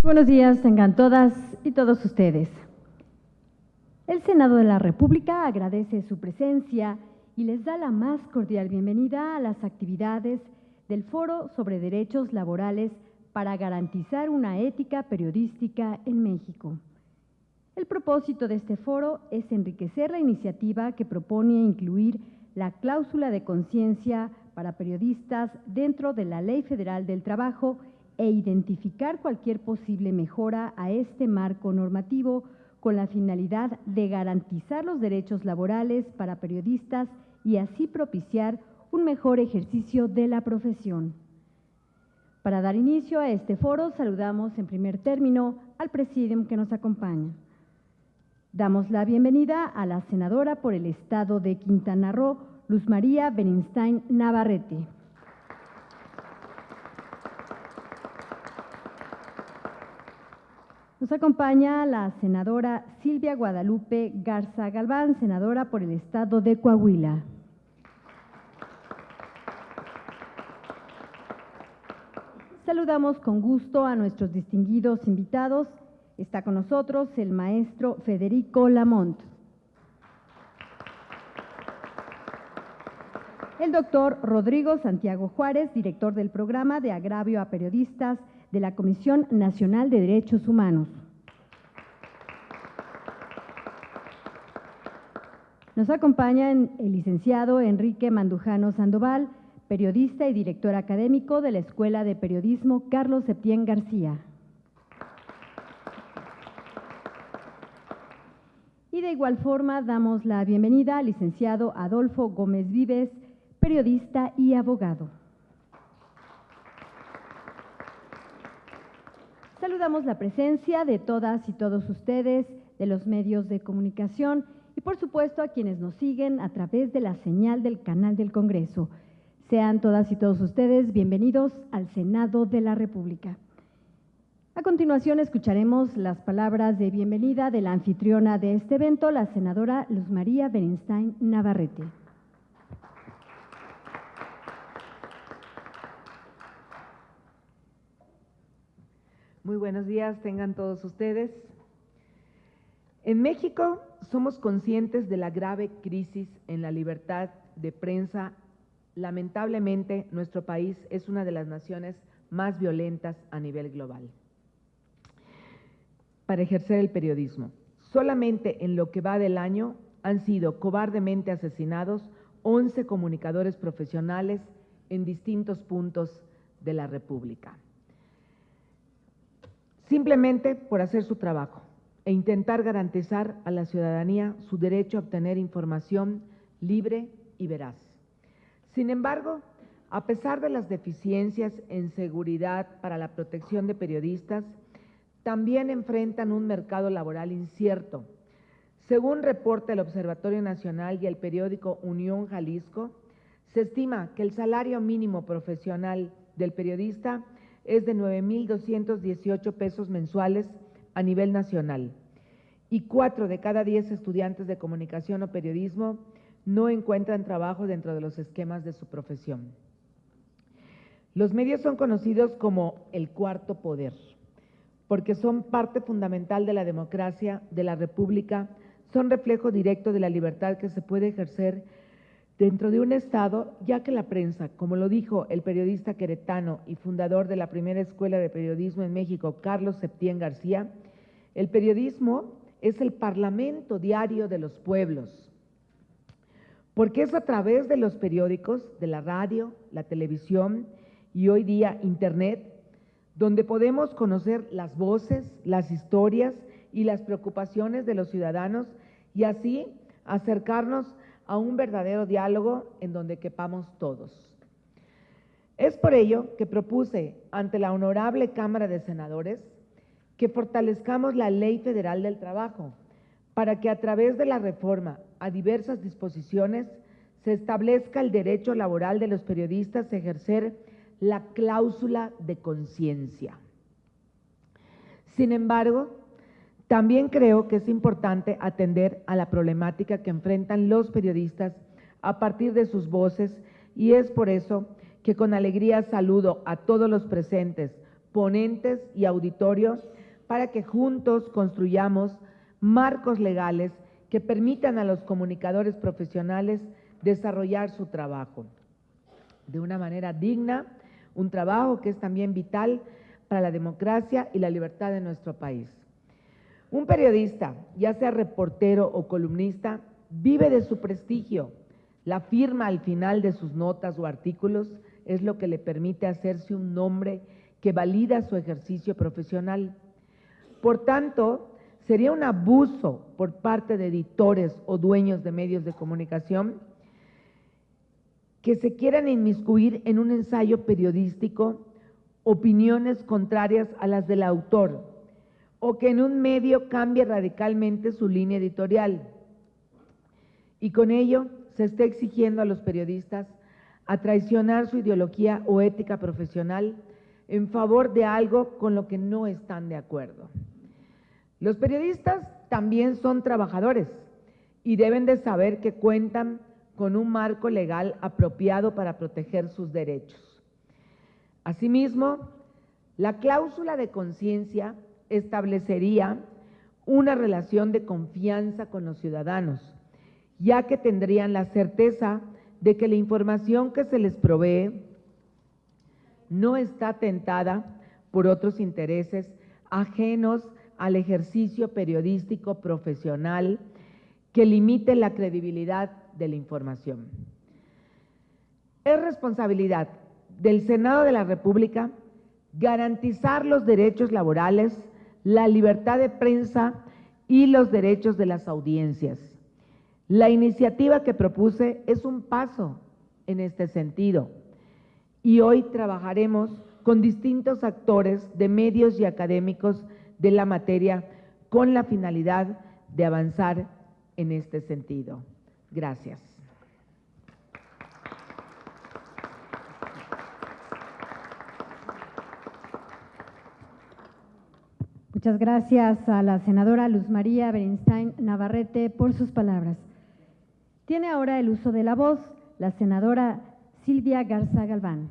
Buenos días tengan todas y todos ustedes. El Senado de la República agradece su presencia y les da la más cordial bienvenida a las actividades del Foro sobre Derechos Laborales para garantizar una ética periodística en México. El propósito de este foro es enriquecer la iniciativa que propone incluir la cláusula de conciencia para periodistas dentro de la Ley Federal del Trabajo e identificar cualquier posible mejora a este marco normativo con la finalidad de garantizar los derechos laborales para periodistas y así propiciar un mejor ejercicio de la profesión. Para dar inicio a este foro, saludamos en primer término al Presidium que nos acompaña. Damos la bienvenida a la senadora por el Estado de Quintana Roo, Luz María Beninstein Navarrete. Nos acompaña la senadora Silvia Guadalupe Garza Galván, senadora por el Estado de Coahuila. Saludamos con gusto a nuestros distinguidos invitados. Está con nosotros el maestro Federico Lamont. El doctor Rodrigo Santiago Juárez, director del programa de agravio a periodistas de la Comisión Nacional de Derechos Humanos. Nos acompaña el licenciado Enrique Mandujano Sandoval, periodista y director académico de la Escuela de Periodismo Carlos Septién García. Y de igual forma damos la bienvenida al licenciado Adolfo Gómez Vives, periodista y abogado. Saludamos la presencia de todas y todos ustedes, de los medios de comunicación y por supuesto a quienes nos siguen a través de la señal del canal del Congreso. Sean todas y todos ustedes bienvenidos al Senado de la República. A continuación escucharemos las palabras de bienvenida de la anfitriona de este evento, la senadora Luz María Beninstein Navarrete. Muy buenos días, tengan todos ustedes. En México somos conscientes de la grave crisis en la libertad de prensa. Lamentablemente, nuestro país es una de las naciones más violentas a nivel global para ejercer el periodismo. Solamente en lo que va del año han sido cobardemente asesinados 11 comunicadores profesionales en distintos puntos de la República, simplemente por hacer su trabajo e intentar garantizar a la ciudadanía su derecho a obtener información libre y veraz. Sin embargo, a pesar de las deficiencias en seguridad para la protección de periodistas, también enfrentan un mercado laboral incierto. Según reporta el Observatorio Nacional y el periódico Unión Jalisco, se estima que el salario mínimo profesional del periodista es de 9,218 pesos mensuales a nivel nacional y 4 de cada 10 estudiantes de comunicación o periodismo no encuentran trabajo dentro de los esquemas de su profesión. Los medios son conocidos como el cuarto poder, porque son parte fundamental de la democracia, de la república, son reflejo directo de la libertad que se puede ejercer dentro de un Estado, ya que la prensa, como lo dijo el periodista queretano y fundador de la primera escuela de periodismo en México, Carlos Septién García, el periodismo es el parlamento diario de los pueblos, porque es a través de los periódicos, de la radio, la televisión y hoy día Internet, donde podemos conocer las voces, las historias y las preocupaciones de los ciudadanos y así acercarnos a un verdadero diálogo en donde quepamos todos. Es por ello que propuse ante la honorable Cámara de Senadores que fortalezcamos la Ley Federal del Trabajo para que a través de la reforma a diversas disposiciones se establezca el derecho laboral de los periodistas a ejercer la cláusula de conciencia. Sin embargo, también creo que es importante atender a la problemática que enfrentan los periodistas a partir de sus voces y es por eso que con alegría saludo a todos los presentes, ponentes y auditorio para que juntos construyamos marcos legales que permitan a los comunicadores profesionales desarrollar su trabajo de una manera digna, un trabajo que es también vital para la democracia y la libertad de nuestro país. Un periodista, ya sea reportero o columnista, vive de su prestigio. La firma al final de sus notas o artículos es lo que le permite hacerse un nombre que valida su ejercicio profesional. Por tanto, sería un abuso por parte de editores o dueños de medios de comunicación que se quieran inmiscuir en un ensayo periodístico opiniones contrarias a las del autor, o que en un medio cambie radicalmente su línea editorial. Y con ello se está exigiendo a los periodistas a traicionar su ideología o ética profesional en favor de algo con lo que no están de acuerdo. Los periodistas también son trabajadores y deben de saber que cuentan con un marco legal apropiado para proteger sus derechos. Asimismo, la cláusula de conciencia establecería una relación de confianza con los ciudadanos, ya que tendrían la certeza de que la información que se les provee no está atentada por otros intereses ajenos al ejercicio periodístico profesional que limite la credibilidad de la información. Es responsabilidad del Senado de la República garantizar los derechos laborales, la libertad de prensa y los derechos de las audiencias. La iniciativa que propuse es un paso en este sentido y hoy trabajaremos con distintos actores de medios y académicos de la materia con la finalidad de avanzar en este sentido. Gracias. Muchas gracias a la senadora Luz María Beristain Navarrete por sus palabras. Tiene ahora el uso de la voz la senadora Silvia Garza Galván.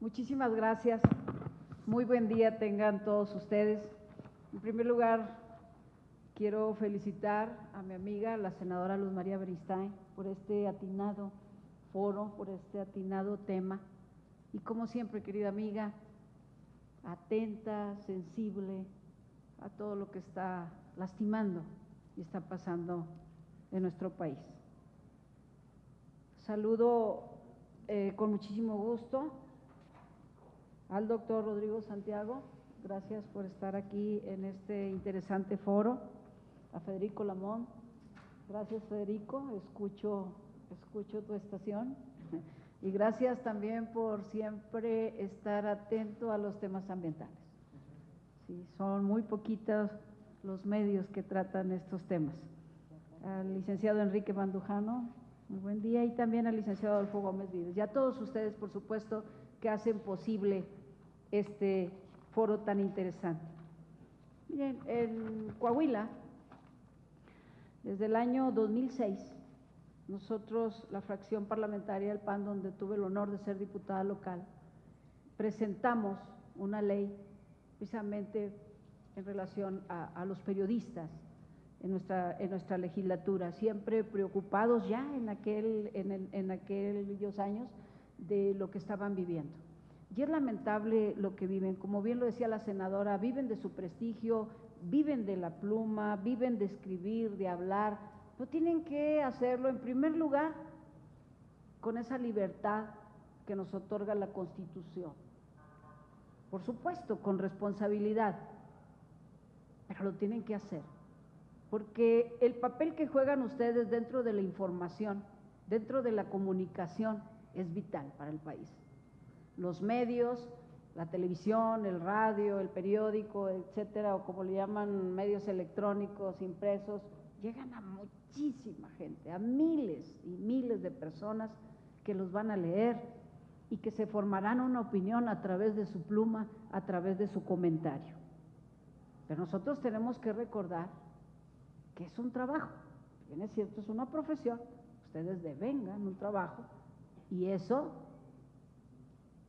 Muchísimas gracias. Muy buen día tengan todos ustedes. En primer lugar, quiero felicitar a mi amiga, la senadora Luz María Beristain, por este atinado foro, por este atinado tema. Y como siempre, querida amiga, atenta, sensible a todo lo que está lastimando y está pasando en nuestro país. Saludo con muchísimo gusto al doctor Rodrigo Santiago, gracias por estar aquí en este interesante foro, a Federico Lamón, gracias Federico, escucho tu estación, y gracias también por siempre estar atento a los temas ambientales. Sí, son muy poquitos los medios que tratan estos temas. Al licenciado Enrique Bandujano, muy buen día, y también al licenciado Adolfo Gómez Vives, y a todos ustedes, por supuesto, que hacen posible este foro tan interesante. Miren, en Coahuila, desde el año 2006, nosotros, la fracción parlamentaria del PAN, donde tuve el honor de ser diputada local, presentamos una ley precisamente en relación a los periodistas en nuestra legislatura, siempre preocupados ya en aquellos años de lo que estaban viviendo. Y es lamentable lo que viven, como bien lo decía la senadora, viven de su prestigio, viven de la pluma, viven de escribir, de hablar, no tienen que hacerlo en primer lugar con esa libertad que nos otorga la Constitución. Por supuesto, con responsabilidad, pero lo tienen que hacer, porque el papel que juegan ustedes dentro de la información, dentro de la comunicación, es vital para el país. Los medios, la televisión, el radio, el periódico, etcétera, o como le llaman, medios electrónicos, impresos, llegan a muchísima gente, a miles y miles de personas que los van a leer y que se formarán una opinión a través de su pluma, a través de su comentario. Pero nosotros tenemos que recordar que es un trabajo, bien es cierto, es una profesión, ustedes devengan un trabajo y eso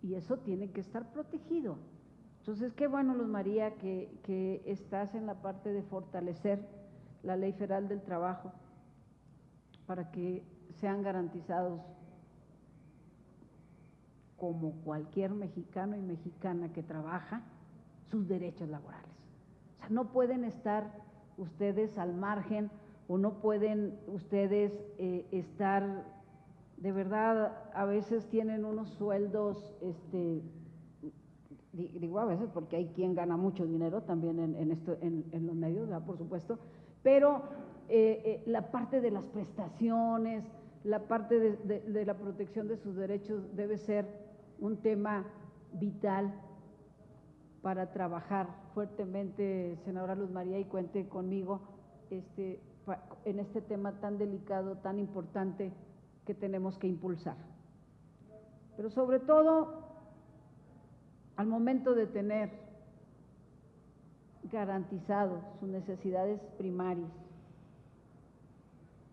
y eso tiene que estar protegido. Entonces, qué bueno, Luz María, que estás en la parte de fortalecer la Ley Federal del Trabajo para que sean garantizados como cualquier mexicano y mexicana que trabaja sus derechos laborales. O sea, no pueden estar ustedes al margen o no pueden ustedes estar, de verdad, a veces tienen unos sueldos, digo a veces porque hay quien gana mucho dinero también en los medios, ¿verdad? Por supuesto, pero la parte de las prestaciones, la parte de la protección de sus derechos debe ser un tema vital para trabajar fuertemente, senadora Luz María, y cuente conmigo en este tema tan delicado, tan importante que tenemos que impulsar. Pero sobre todo, al momento de tener garantizados sus necesidades primarias,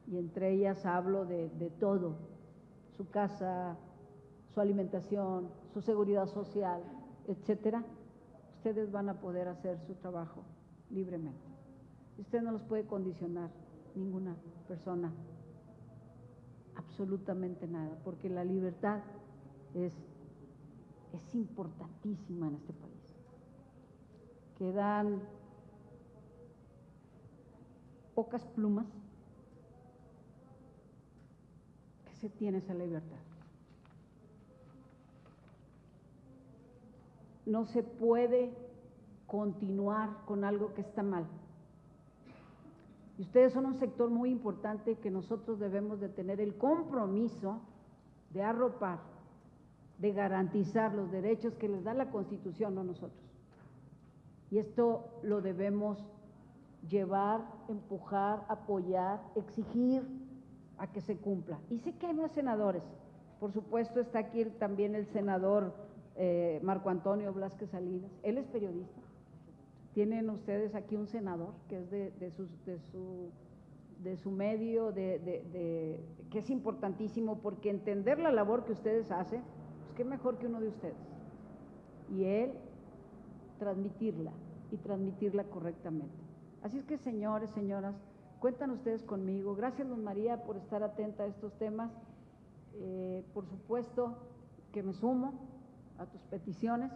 y entre ellas hablo de todo, su casa, su alimentación, su seguridad social, etcétera, ustedes van a poder hacer su trabajo libremente. Usted no los puede condicionar, ninguna persona, absolutamente nada, porque la libertad es importantísima en este país. Quedan pocas plumas que se tiene esa libertad. No se puede continuar con algo que está mal. Y ustedes son un sector muy importante que nosotros debemos de tener el compromiso de arropar, de garantizar los derechos que les da la Constitución, no nosotros. Y esto lo debemos llevar, empujar, apoyar, exigir a que se cumpla. Y sé que hay más senadores, por supuesto está aquí también el senador Marco Antonio Blázquez Salinas, él es periodista. Tienen ustedes aquí un senador que es de su medio, que es importantísimo, porque entender la labor que ustedes hacen, pues qué mejor que uno de ustedes. Y él transmitirla y transmitirla correctamente. Así es que, señores, señoras, cuentan ustedes conmigo. Gracias, Luz María, por estar atenta a estos temas. Por supuesto que me sumo a tus peticiones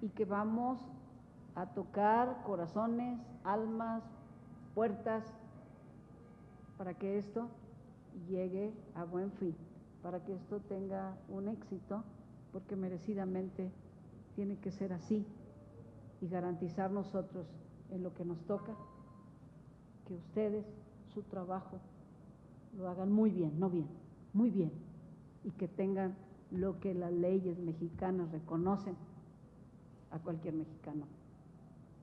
y que vamos a tocar corazones, almas, puertas, para que esto llegue a buen fin, para que esto tenga un éxito, porque merecidamente tiene que ser así, y garantizar nosotros en lo que nos toca, que ustedes, su trabajo, lo hagan muy bien, no bien, muy bien, y que tengan lo que las leyes mexicanas reconocen a cualquier mexicano.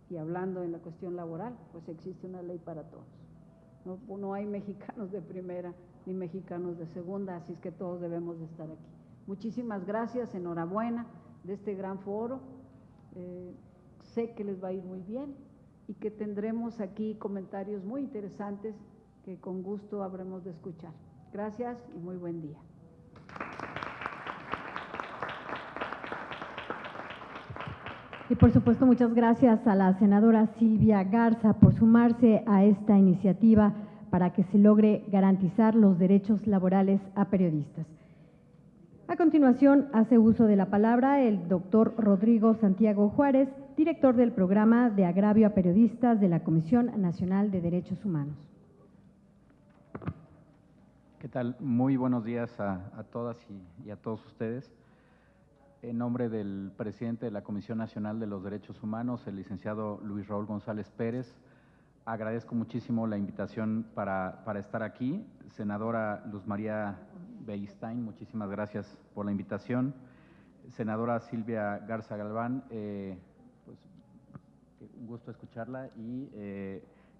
Y hablando en la cuestión laboral, pues existe una ley para todos. No hay mexicanos de primera ni mexicanos de segunda, así es que todos debemos de estar aquí. Muchísimas gracias, enhorabuena de este gran foro. Sé que les va a ir muy bien y que tendremos aquí comentarios muy interesantes que con gusto habremos de escuchar. Gracias y muy buen día. Y por supuesto, muchas gracias a la senadora Silvia Garza por sumarse a esta iniciativa para que se logre garantizar los derechos laborales a periodistas. A continuación, hace uso de la palabra el doctor Rodrigo Santiago Juárez, director del Programa de Agravio a Periodistas de la Comisión Nacional de Derechos Humanos. ¿Qué tal? Muy buenos días a todas y a todos ustedes. En nombre del presidente de la Comisión Nacional de los Derechos Humanos, el licenciado Luis Raúl González Pérez, agradezco muchísimo la invitación para estar aquí. Senadora Luz María Beristain, muchísimas gracias por la invitación. Senadora Silvia Garza Galván, pues un gusto escucharla y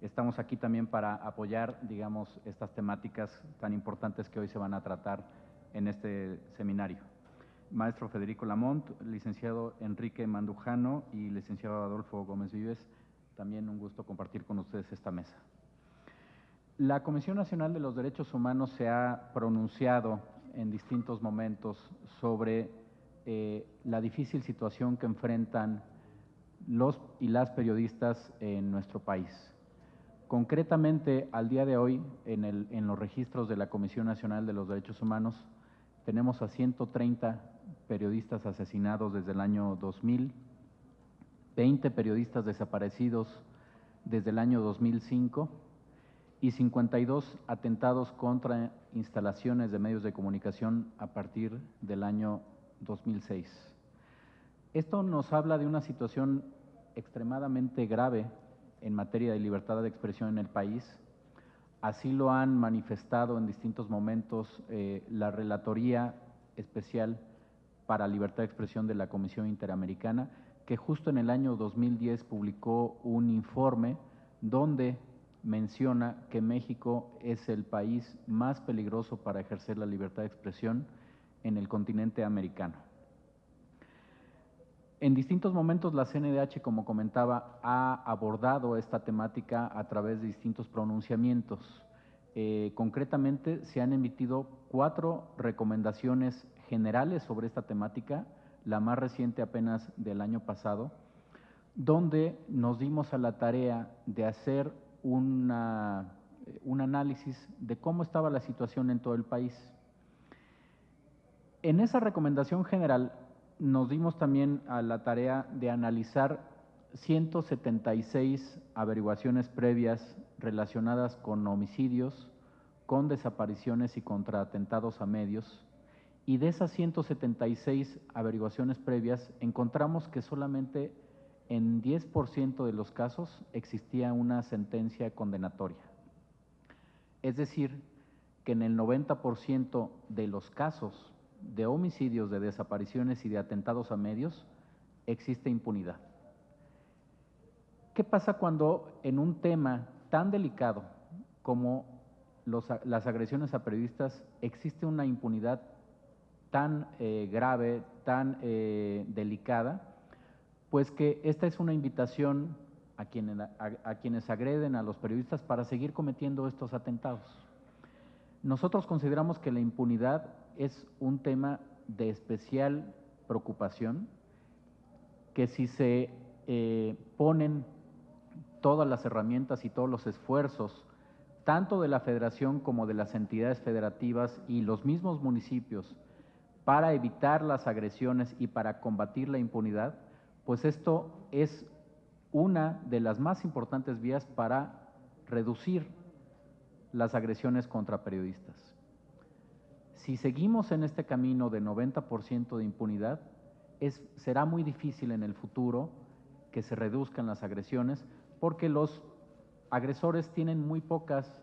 estamos aquí también para apoyar, digamos, estas temáticas tan importantes que hoy se van a tratar en este seminario. Maestro Federico Lamont, licenciado Enrique Mandujano y licenciado Adolfo Gómez Vives, también un gusto compartir con ustedes esta mesa. La Comisión Nacional de los Derechos Humanos se ha pronunciado en distintos momentos sobre la difícil situación que enfrentan los y las periodistas en nuestro país. Concretamente, al día de hoy, en los registros de la Comisión Nacional de los Derechos Humanos, tenemos a 130 periodistas asesinados desde el año 2000, 20 periodistas desaparecidos desde el año 2005 y 52 atentados contra instalaciones de medios de comunicación a partir del año 2006. Esto nos habla de una situación extremadamente grave en materia de libertad de expresión en el país. Así lo han manifestado en distintos momentos la Relatoría Especial para Libertad de Expresión de la Comisión Interamericana, que justo en el año 2010 publicó un informe donde menciona que México es el país más peligroso para ejercer la libertad de expresión en el continente americano. En distintos momentos la CNDH, como comentaba, ha abordado esta temática a través de distintos pronunciamientos. Concretamente, se han emitido 4 recomendaciones generales sobre esta temática, la más reciente apenas del año pasado, donde nos dimos a la tarea de hacer un análisis de cómo estaba la situación en todo el país. En esa recomendación general nos dimos también a la tarea de analizar 176 averiguaciones previas relacionadas con homicidios, con desapariciones y contra atentados a medios, y de esas 176 averiguaciones previas encontramos que solamente en 10% de los casos existía una sentencia condenatoria. Es decir, que en el 90% de los casos de homicidios, de desapariciones y de atentados a medios existe impunidad. ¿Qué pasa cuando en un tema tan delicado como las agresiones a periodistas existe una impunidad tan grave, tan delicada? Pues que esta es una invitación a quienes agreden a los periodistas para seguir cometiendo estos atentados. Nosotros consideramos que la impunidad es un tema de especial preocupación, que si se ponen todas las herramientas y todos los esfuerzos, tanto de la Federación como de las entidades federativas y los mismos municipios, para evitar las agresiones y para combatir la impunidad, pues esto es una de las más importantes vías para reducir las agresiones contra periodistas. Si seguimos en este camino de 90% de impunidad, será muy difícil en el futuro que se reduzcan las agresiones, porque los agresores tienen muy pocas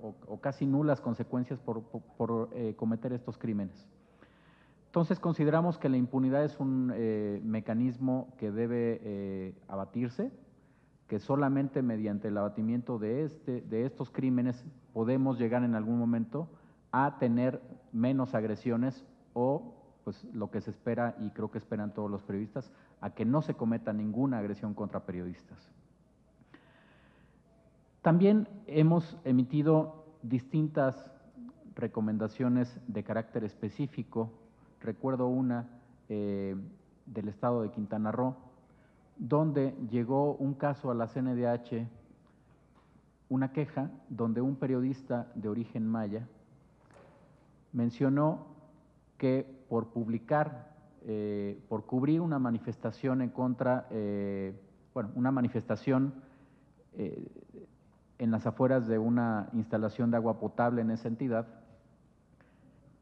o casi nulas consecuencias por cometer estos crímenes. Entonces consideramos que la impunidad es un mecanismo que debe abatirse, que solamente mediante el abatimiento de estos crímenes podemos llegar en algún momento a tener menos agresiones o, pues lo que se espera, y creo que esperan todos los periodistas, a que no se cometa ninguna agresión contra periodistas. También hemos emitido distintas recomendaciones de carácter específico. Recuerdo una del estado de Quintana Roo, donde llegó un caso a la CNDH, una queja donde un periodista de origen maya mencionó que por publicar, por cubrir una manifestación en contra, una manifestación en las afueras de una instalación de agua potable en esa entidad,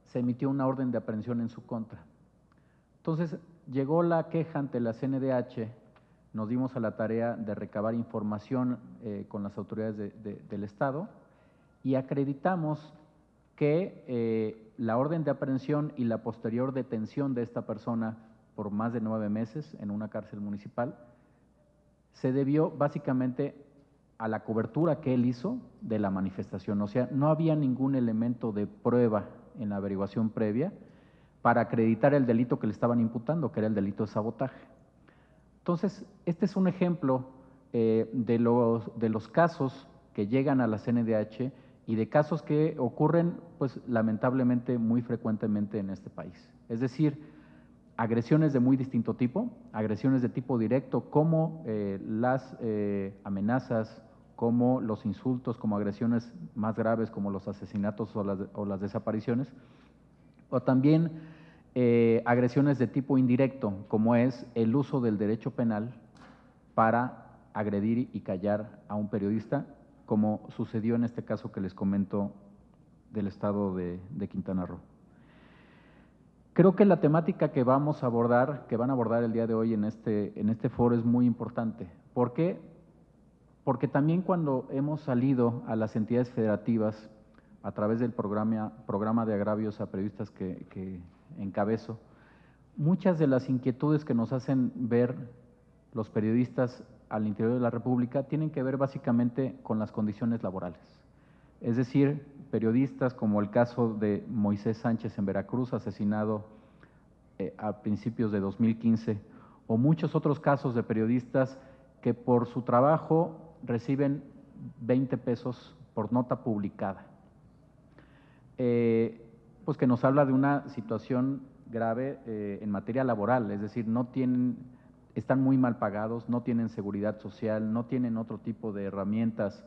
se emitió una orden de aprehensión en su contra. Entonces, llegó la queja ante la CNDH, nos dimos a la tarea de recabar información con las autoridades del Estado y acreditamos que la orden de aprehensión y la posterior detención de esta persona por más de 9 meses en una cárcel municipal se debió básicamente a la cobertura que él hizo de la manifestación. O sea, no había ningún elemento de prueba en la averiguación previa para acreditar el delito que le estaban imputando, que era el delito de sabotaje. Entonces, este es un ejemplo de los casos que llegan a la CNDH y de casos que ocurren, pues lamentablemente, muy frecuentemente en este país. Es decir, agresiones de muy distinto tipo, agresiones de tipo directo, como las amenazas, como los insultos, como agresiones más graves, como los asesinatos o las desapariciones, o también agresiones de tipo indirecto, como es el uso del derecho penal para agredir y callar a un periodista, como sucedió en este caso que les comento del estado de Quintana Roo. Creo que la temática que van a abordar el día de hoy en este foro es muy importante. ¿Por qué? Porque también cuando hemos salido a las entidades federativas a través del programa de agravios a periodistas que encabezo, muchas de las inquietudes que nos hacen ver los periodistas al interior de la República tienen que ver básicamente con las condiciones laborales. Es decir, periodistas como el caso de Moisés Sánchez en Veracruz, asesinado a principios de 2015, o muchos otros casos de periodistas que por su trabajo reciben 20 pesos por nota publicada. Pues que nos habla de una situación grave en materia laboral, es decir, están muy mal pagados, no tienen seguridad social, no tienen otro tipo de herramientas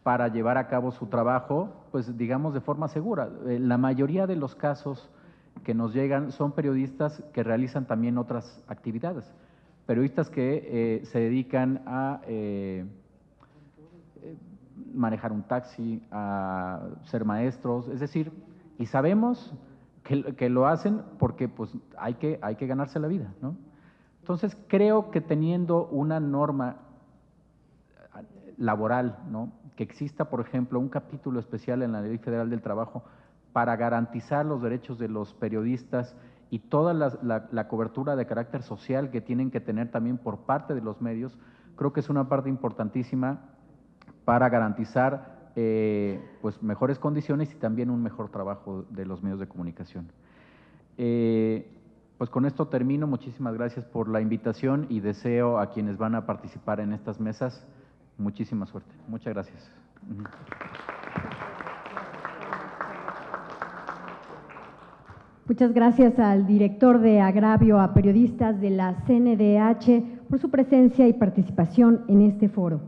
para llevar a cabo su trabajo, pues digamos de forma segura. La mayoría de los casos que nos llegan son periodistas que realizan también otras actividades, periodistas que se dedican a manejar un taxi, a ser maestros, es decir, y sabemos que lo hacen porque pues hay que ganarse la vida, ¿no? Entonces creo que teniendo una norma laboral, ¿no?, que exista, por ejemplo, un capítulo especial en la Ley Federal del Trabajo para garantizar los derechos de los periodistas y toda la cobertura de carácter social que tienen que tener también por parte de los medios, creo que es una parte importantísima para garantizar pues mejores condiciones y también un mejor trabajo de los medios de comunicación. Pues con esto termino. Muchísimas gracias por la invitación y deseo a quienes van a participar en estas mesas muchísima suerte. Muchas gracias. Muchas gracias al director de Agravio a Periodistas de la CNDH por su presencia y participación en este foro.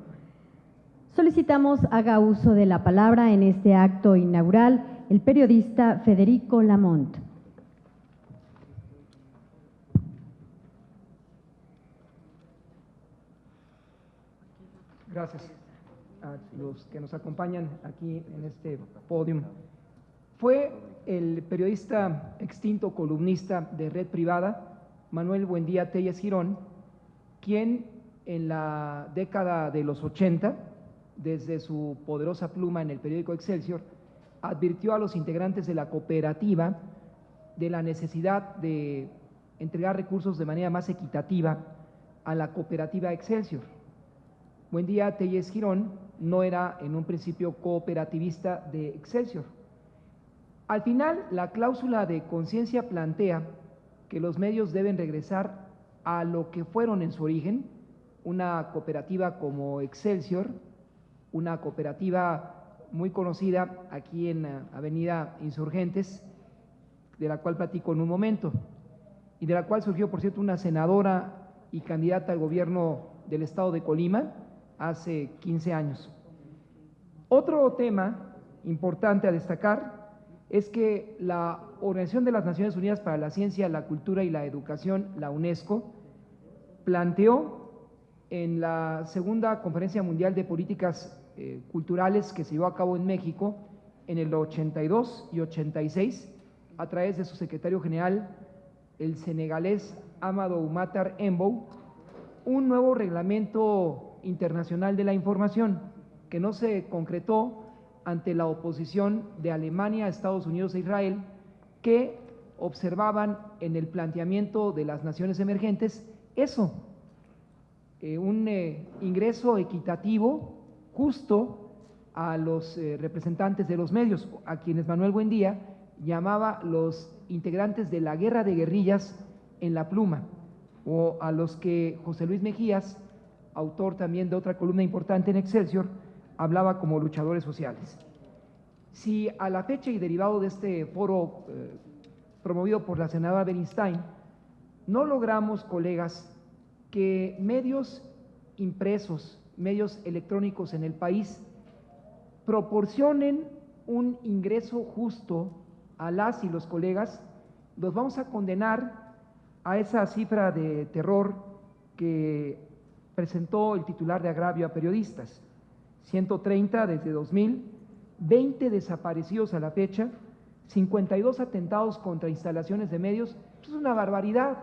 Solicitamos haga uso de la palabra en este acto inaugural el periodista Federico Lamont. Gracias a los que nos acompañan aquí en este podio. Fue el periodista extinto columnista de Red Privada, Manuel Buendía Telles Girón, quien en la década de los 80, desde su poderosa pluma en el periódico Excelsior, advirtió a los integrantes de la cooperativa de la necesidad de entregar recursos de manera más equitativa a la cooperativa Excelsior. Buendía Telles Girón no era en un principio cooperativista de Excelsior. Al final, la cláusula de conciencia plantea que los medios deben regresar a lo que fueron en su origen, una cooperativa como Excelsior, una cooperativa muy conocida aquí en Avenida Insurgentes, de la cual platico en un momento, y de la cual surgió, por cierto, una senadora y candidata al gobierno del estado de Colima hace 15 años. Otro tema importante a destacar es que la Organización de las Naciones Unidas para la Ciencia, la Cultura y la Educación, la UNESCO, planteó en la segunda Conferencia Mundial de Políticas Culturales que se llevó a cabo en México en el 82 y 86, a través de su secretario general, el senegalés Amadou Matar Mbow, un nuevo reglamento internacional de la información que no se concretó ante la oposición de Alemania, Estados Unidos e Israel, que observaban en el planteamiento de las naciones emergentes eso, un ingreso equitativo, justo a los representantes de los medios, a quienes Manuel Buendía llamaba los integrantes de la guerra de guerrillas en la pluma, o a los que José Luis Mejías, autor también de otra columna importante en Excelsior, hablaba como luchadores sociales. Si a la fecha y derivado de este foro promovido por la senadora Beristain, no logramos, colegas, que medios impresos, medios electrónicos en el país proporcionen un ingreso justo a las y los colegas, los vamos a condenar a esa cifra de terror que presentó el titular de agravio a periodistas: 130 desde 2000, 20 desaparecidos a la fecha, 52 atentados contra instalaciones de medios. Es una barbaridad.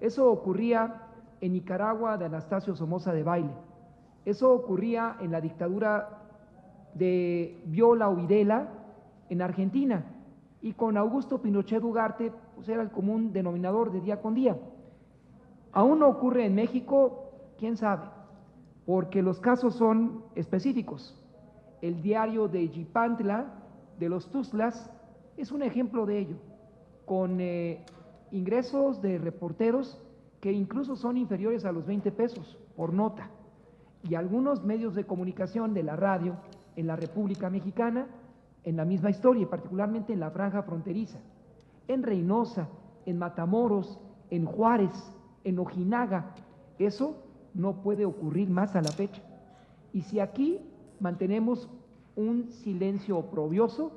Eso ocurría en Nicaragua de Anastasio Somoza Debayle, eso ocurría en la dictadura de Viola o Videla en Argentina, y con Augusto Pinochet Ugarte pues era el común denominador de día con día. Aún no ocurre en México, quién sabe, porque los casos son específicos. El diario de Yipantla, de los Tuzlas, es un ejemplo de ello, con ingresos de reporteros que incluso son inferiores a los 20 pesos por nota, y algunos medios de comunicación de la radio en la República Mexicana en la misma historia, y particularmente en la franja fronteriza, en Reynosa, en Matamoros, en Juárez, en Ojinaga. Eso no puede ocurrir más a la fecha. Y si aquí mantenemos un silencio oprobioso,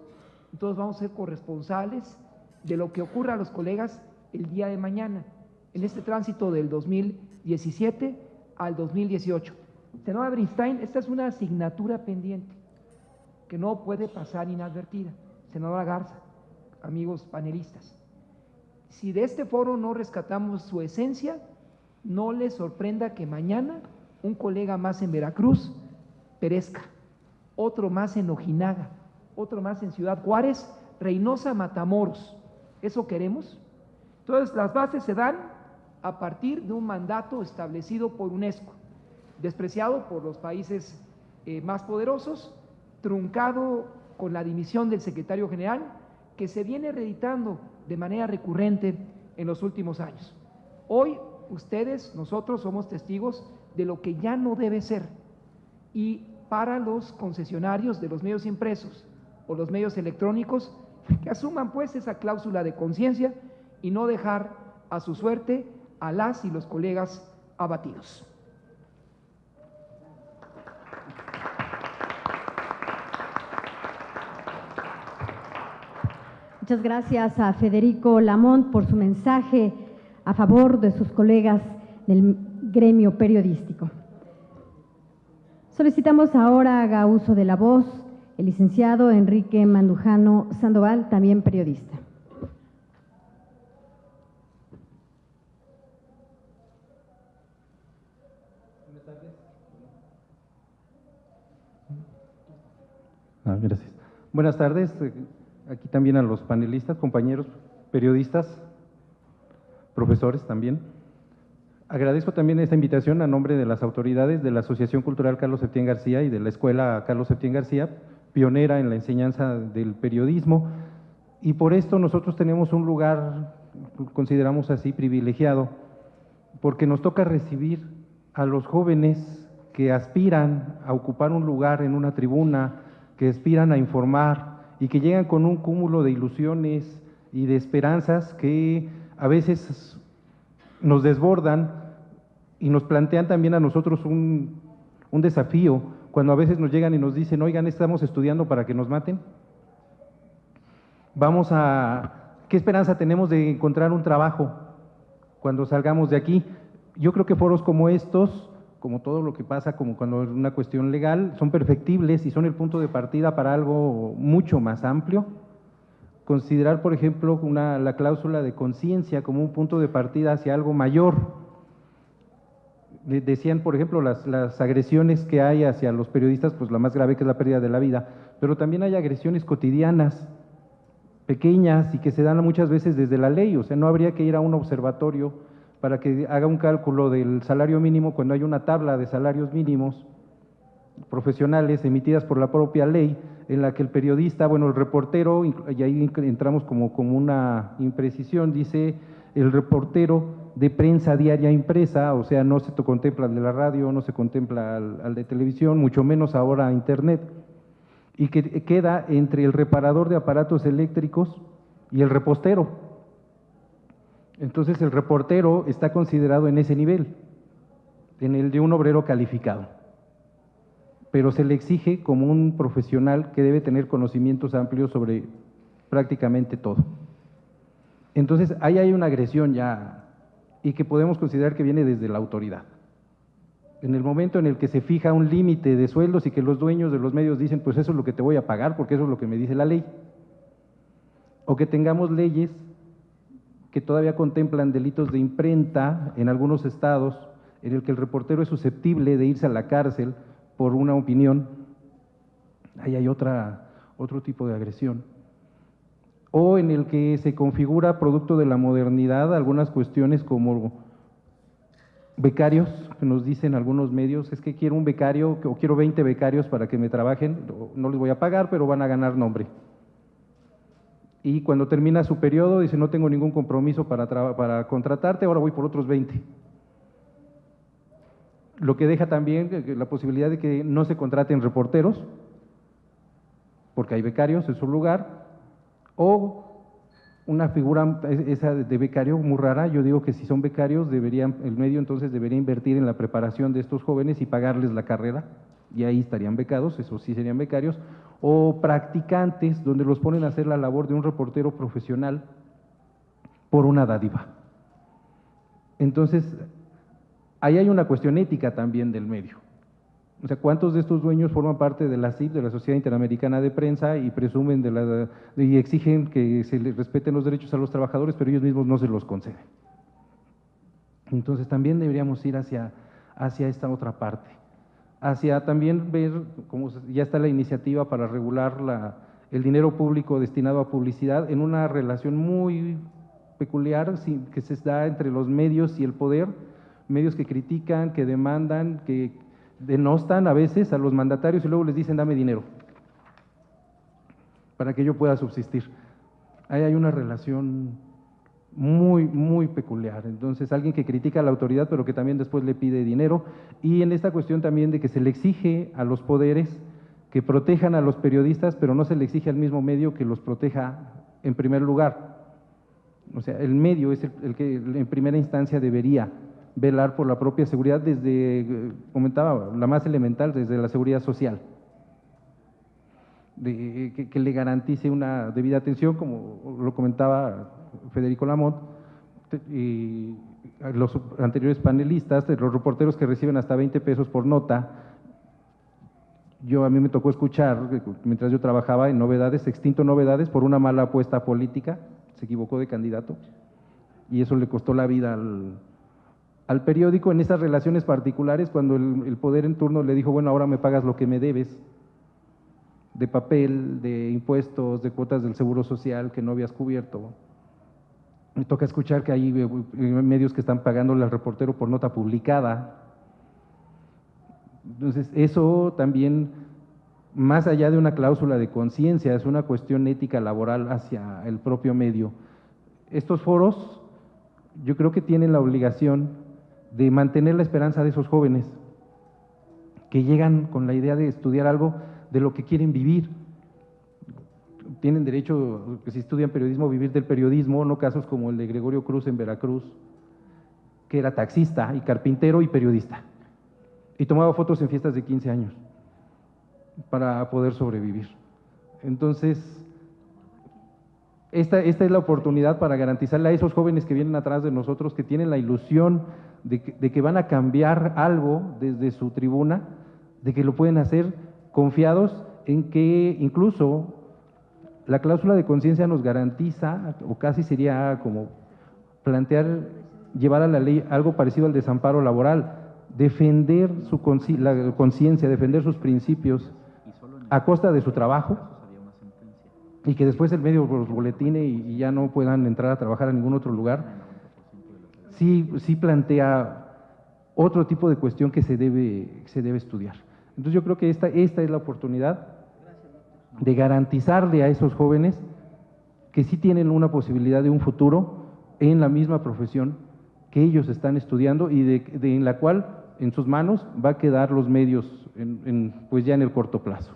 entonces vamos a ser corresponsales de lo que ocurra a los colegas el día de mañana, en este tránsito del 2017 al 2018. Senadora Beristain, esta es una asignatura pendiente que no puede pasar inadvertida. Senadora Garza, amigos panelistas, si de este foro no rescatamos su esencia, no les sorprenda que mañana un colega más en Veracruz perezca, otro más en Ojinaga, otro más en Ciudad Juárez, Reynosa, Matamoros. ¿Eso queremos? Entonces, las bases se dan a partir de un mandato establecido por UNESCO, despreciado por los países más poderosos, truncado con la dimisión del secretario general, que se viene reeditando de manera recurrente en los últimos años. Hoy ustedes, nosotros somos testigos de lo que ya no debe ser, y para los concesionarios de los medios impresos o los medios electrónicos, que asuman pues esa cláusula de conciencia y no dejar a su suerte a las y los colegas abatidos. Muchas gracias a Federico Lamont por su mensaje a favor de sus colegas del gremio periodístico. Solicitamos ahora haga uso de la voz el licenciado Enrique Mandujano Sandoval, también periodista. Gracias. Buenas tardes. Aquí también a los panelistas, compañeros periodistas, profesores también. Agradezco también esta invitación a nombre de las autoridades de la Asociación Cultural Carlos Septién García y de la Escuela Carlos Septién García, pionera en la enseñanza del periodismo, y por esto nosotros tenemos un lugar, consideramos así, privilegiado, porque nos toca recibir a los jóvenes que aspiran a ocupar un lugar en una tribuna, que aspiran a informar y que llegan con un cúmulo de ilusiones y de esperanzas que a veces nos desbordan y nos plantean también a nosotros un desafío, cuando a veces nos llegan y nos dicen: oigan, ¿estamos estudiando para que nos maten? ¿Qué esperanza tenemos de encontrar un trabajo cuando salgamos de aquí? Yo creo que foros como estos, como todo lo que pasa, como cuando es una cuestión legal, son perfectibles y son el punto de partida para algo mucho más amplio. Considerar, por ejemplo, la cláusula de conciencia como un punto de partida hacia algo mayor. Decían, por ejemplo, las agresiones que hay hacia los periodistas, pues la más grave, que es la pérdida de la vida, pero también hay agresiones cotidianas, pequeñas, y que se dan muchas veces desde la ley. O sea, no habría que ir a un observatorio para que haga un cálculo del salario mínimo cuando hay una tabla de salarios mínimos profesionales emitidas por la propia ley, en la que el periodista, bueno, el reportero, y ahí entramos como una imprecisión, dice: el reportero de prensa diaria impresa, o sea, no se contempla el de la radio, no se contempla al de televisión, mucho menos ahora internet, y que queda entre el reparador de aparatos eléctricos y el repostero. Entonces el reportero está considerado en ese nivel, en el de un obrero calificado, pero se le exige como un profesional que debe tener conocimientos amplios sobre prácticamente todo. Entonces ahí hay una agresión ya, y que podemos considerar que viene desde la autoridad. En el momento en el que se fija un límite de sueldos y que los dueños de los medios dicen, pues eso es lo que te voy a pagar porque eso es lo que me dice la ley. O que tengamos leyes que todavía contemplan delitos de imprenta en algunos estados, en el que el reportero es susceptible de irse a la cárcel por una opinión. Ahí hay otro tipo de agresión. O en el que se configura, producto de la modernidad, algunas cuestiones como becarios, que nos dicen algunos medios, es que quiero un becario o quiero 20 becarios para que me trabajen, no les voy a pagar, pero van a ganar nombre. Y cuando termina su periodo, dice, no tengo ningún compromiso para contratarte, ahora voy por otros 20. Lo que deja también la posibilidad de que no se contraten reporteros, porque hay becarios en su lugar, o una figura esa de becario muy rara. Yo digo que si son becarios, el medio entonces debería invertir en la preparación de estos jóvenes y pagarles la carrera, y ahí estarían becados, eso sí serían becarios, o practicantes, donde los ponen a hacer la labor de un reportero profesional por una dádiva. Entonces, ahí hay una cuestión ética también del medio. O sea, ¿cuántos de estos dueños forman parte de la SIP, de la Sociedad Interamericana de Prensa, y presumen y exigen que se les respeten los derechos a los trabajadores, pero ellos mismos no se los conceden? Entonces también deberíamos ir hacia esta otra parte, hacia también ver cómo ya está la iniciativa para regular el dinero público destinado a publicidad en una relación muy peculiar que se da entre los medios y el poder, medios que critican, que demandan, que denostan a veces a los mandatarios y luego les dicen dame dinero para que yo pueda subsistir. Ahí hay una relación muy, muy peculiar. Entonces, alguien que critica a la autoridad pero que también después le pide dinero, y en esta cuestión también de que se le exige a los poderes que protejan a los periodistas, pero no se le exige al mismo medio que los proteja en primer lugar. O sea, el medio es el que en primera instancia debería velar por la propia seguridad desde, comentaba, la más elemental, desde la seguridad social, que le garantice una debida atención, como lo comentaba Federico Lamont, y los anteriores panelistas, de los reporteros que reciben hasta 20 pesos por nota. A mí me tocó escuchar, mientras yo trabajaba en Novedades, Extinto Novedades, por una mala apuesta política, se equivocó de candidato, y eso le costó la vida al periódico en esas relaciones particulares, cuando el poder en turno le dijo, bueno, ahora me pagas lo que me debes, de papel, de impuestos, de cuotas del Seguro Social que no habías cubierto. Me toca escuchar que hay medios que están pagándole al reportero por nota publicada. Entonces, eso también, más allá de una cláusula de conciencia, es una cuestión ética laboral hacia el propio medio. Estos foros, yo creo que tienen la obligación de mantener la esperanza de esos jóvenes que llegan con la idea de estudiar algo de lo que quieren vivir. Tienen derecho, que si estudian periodismo, vivir del periodismo, no casos como el de Gregorio Cruz en Veracruz, que era taxista y carpintero y periodista, y tomaba fotos en fiestas de 15 años para poder sobrevivir. Entonces, esta es la oportunidad para garantizarle a esos jóvenes que vienen atrás de nosotros, que tienen la ilusión de que van a cambiar algo desde su tribuna, de que lo pueden hacer confiados en que incluso la cláusula de conciencia nos garantiza, o casi sería como llevar a la ley algo parecido al desamparo laboral, defender la conciencia, defender sus principios a costa de su trabajo, y que después el medio los boletine y ya no puedan entrar a trabajar en ningún otro lugar. Sí plantea otro tipo de cuestión que se debe estudiar. Entonces yo creo que esta es la oportunidad de garantizarle a esos jóvenes que sí tienen una posibilidad de un futuro en la misma profesión que ellos están estudiando y en la cual en sus manos va a quedar los medios pues ya en el corto plazo.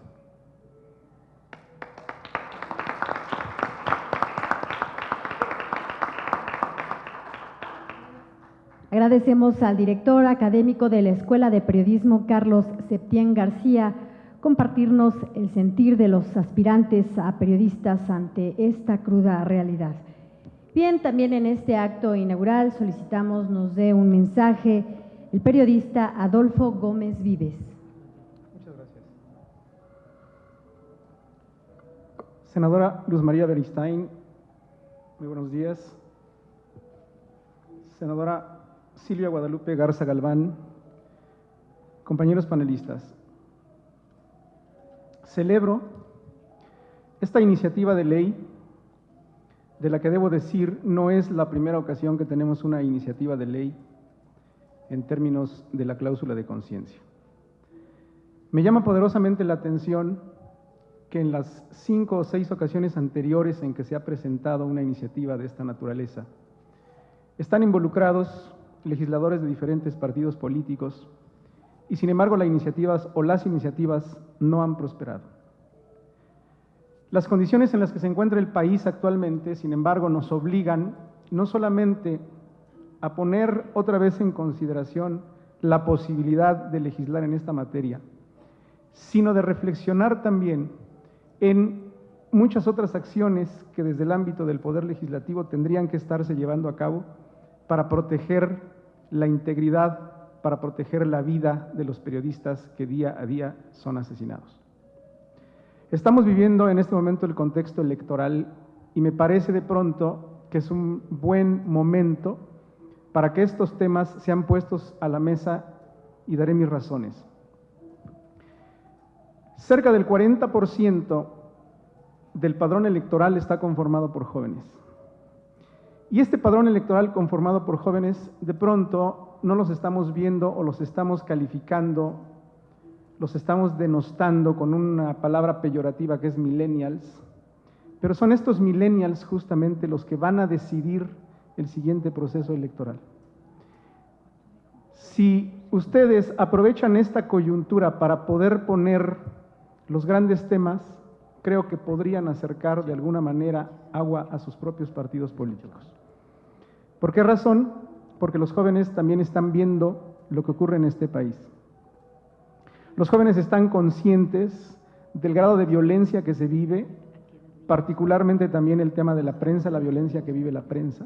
Agradecemos al director académico de la Escuela de Periodismo, Carlos Septién García, compartirnos el sentir de los aspirantes a periodistas ante esta cruda realidad. Bien, también en este acto inaugural solicitamos nos dé un mensaje el periodista Adolfo Gómez Vives. Muchas gracias. Senadora Luz María Beristain, muy buenos días. Senadora Silvia Guadalupe Garza Galván, compañeros panelistas, celebro esta iniciativa de ley, de la que debo decir no es la primera ocasión que tenemos una iniciativa de ley en términos de la cláusula de conciencia. Me llama poderosamente la atención que en las 5 o 6 ocasiones anteriores en que se ha presentado una iniciativa de esta naturaleza, están involucrados legisladores de diferentes partidos políticos y sin embargo las iniciativas no han prosperado. Las condiciones en las que se encuentra el país actualmente, sin embargo, nos obligan no solamente a poner otra vez en consideración la posibilidad de legislar en esta materia, sino de reflexionar también en muchas otras acciones que desde el ámbito del Poder Legislativo tendrían que estarse llevando a cabo para proteger la integridad, para proteger la vida de los periodistas que día a día son asesinados. Estamos viviendo en este momento el contexto electoral y me parece de pronto que es un buen momento para que estos temas sean puestos a la mesa y daré mis razones. Cerca del 40% del padrón electoral está conformado por jóvenes. Y este padrón electoral conformado por jóvenes, de pronto no los estamos viendo o los estamos calificando, los estamos denostando con una palabra peyorativa que es millennials, pero son estos millennials justamente los que van a decidir el siguiente proceso electoral. Si ustedes aprovechan esta coyuntura para poder poner los grandes temas, creo que podrían acercar de alguna manera agua a sus propios partidos políticos. ¿Por qué razón? Porque los jóvenes también están viendo lo que ocurre en este país. Los jóvenes están conscientes del grado de violencia que se vive, particularmente también el tema de la prensa, la violencia que vive la prensa.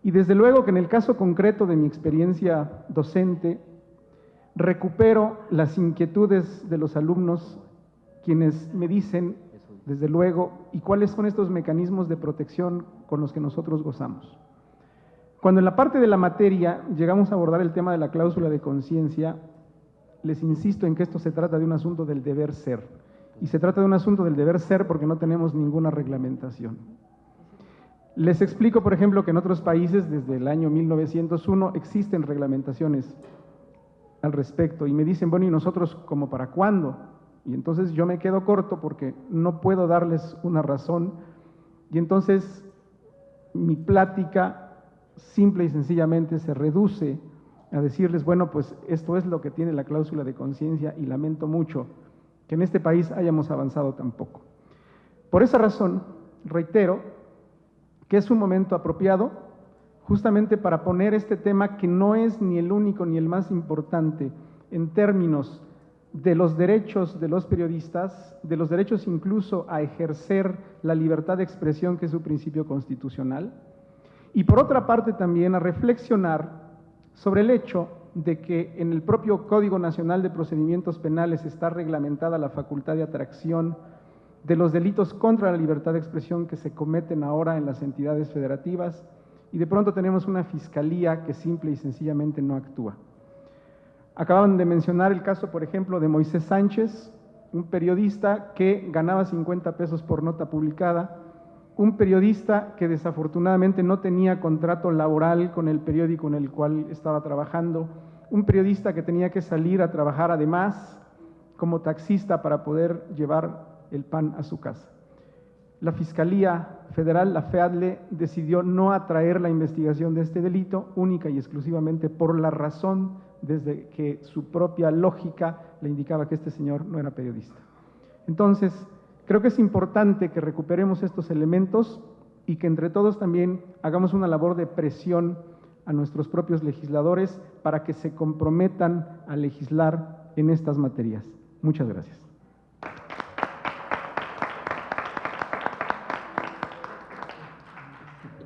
Y desde luego que en el caso concreto de mi experiencia docente, recupero las inquietudes de los alumnos, quienes me dicen, desde luego, ¿y cuáles son estos mecanismos de protección con los que nosotros gozamos? Cuando en la parte de la materia llegamos a abordar el tema de la cláusula de conciencia, les insisto en que esto se trata de un asunto del deber ser. Y se trata de un asunto del deber ser porque no tenemos ninguna reglamentación. Les explico, por ejemplo, que en otros países, desde el año 1901, existen reglamentaciones al respecto. Y me dicen, bueno, ¿y nosotros como para cuándo? Y entonces yo me quedo corto porque no puedo darles una razón. Y entonces mi plática simple y sencillamente se reduce a decirles, bueno, pues esto es lo que tiene la cláusula de conciencia y lamento mucho que en este país hayamos avanzado tan poco. Por esa razón, reitero que es un momento apropiado justamente para poner este tema que no es ni el único ni el más importante en términos de los derechos de los periodistas, de los derechos incluso a ejercer la libertad de expresión, que es su principio constitucional, y por otra parte también a reflexionar sobre el hecho de que en el propio Código Nacional de Procedimientos Penales está reglamentada la facultad de atracción de los delitos contra la libertad de expresión que se cometen ahora en las entidades federativas, y de pronto tenemos una fiscalía que simple y sencillamente no actúa. Acaban de mencionar el caso, por ejemplo, de Moisés Sánchez, un periodista que ganaba 50 pesos por nota publicada, un periodista que desafortunadamente no tenía contrato laboral con el periódico en el cual estaba trabajando, un periodista que tenía que salir a trabajar además como taxista para poder llevar el pan a su casa. la Fiscalía Federal, la FEADLE, decidió no atraer la investigación de este delito única y exclusivamente por la razón desde que su propia lógica le indicaba que este señor no era periodista. Entonces, creo que es importante que recuperemos estos elementos y que entre todos también hagamos una labor de presión a nuestros propios legisladores para que se comprometan a legislar en estas materias. Muchas gracias.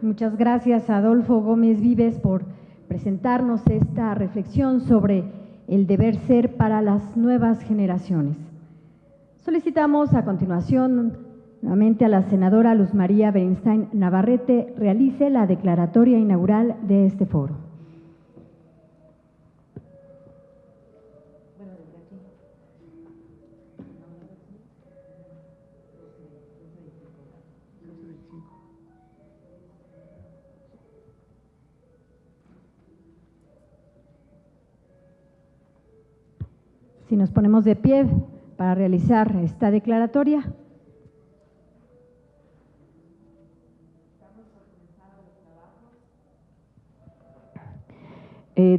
Muchas gracias a Adolfo Gómez Vives por presentarnos esta reflexión sobre el deber ser para las nuevas generaciones. Solicitamos a continuación nuevamente a la senadora Luz María Beristain Navarrete realice la declaratoria inaugural de este foro. Si nos ponemos de pie para realizar esta declaratoria.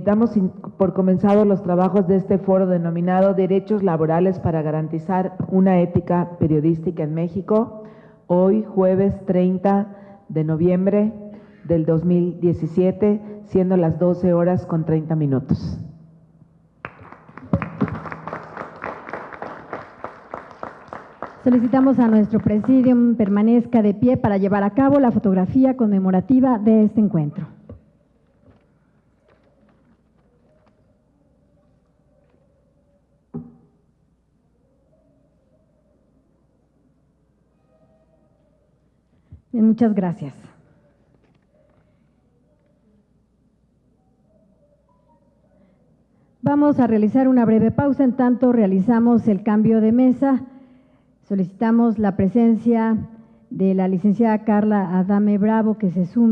Damos por comenzados los trabajos de este foro denominado Derechos Laborales para Garantizar una Ética Periodística en México, hoy jueves 30 de noviembre del 2017, siendo las 12:30. Solicitamos a nuestro presidium permanezca de pie para llevar a cabo la fotografía conmemorativa de este encuentro. Bien, muchas gracias. Vamos a realizar una breve pausa, en tanto realizamos el cambio de mesa. Solicitamos la presencia de la licenciada Carla Adame Bravo, que se sume